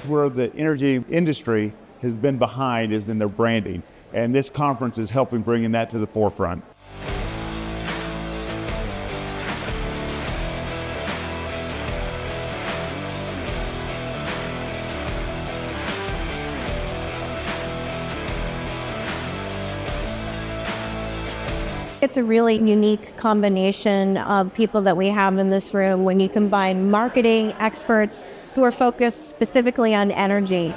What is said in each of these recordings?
Where the energy industry has been behind is in their branding, and this conference is helping bringing that to the forefront. It's a really unique combination of people that we have in this room when you combine marketing experts who are focused specifically on energy.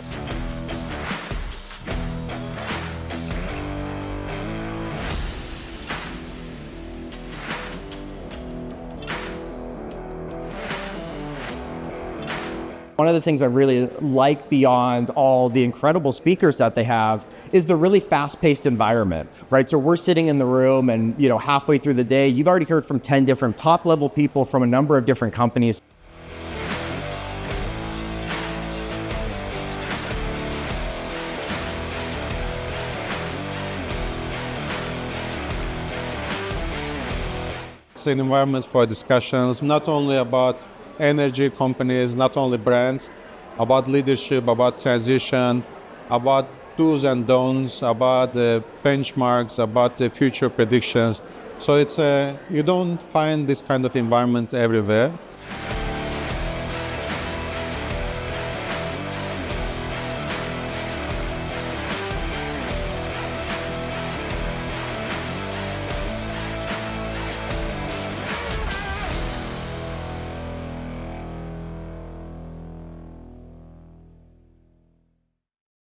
One of the things I really like beyond all the incredible speakers that they have is the really fast-paced environment, right? So we're sitting in the room and, halfway through the day, you've already heard from 10 different top-level people from a number of different companies. It's an environment for discussions, not only about energy companies, not only brands, about leadership, about transition, about do's and don'ts, about the benchmarks, about the future predictions. So you don't find this kind of environment everywhere.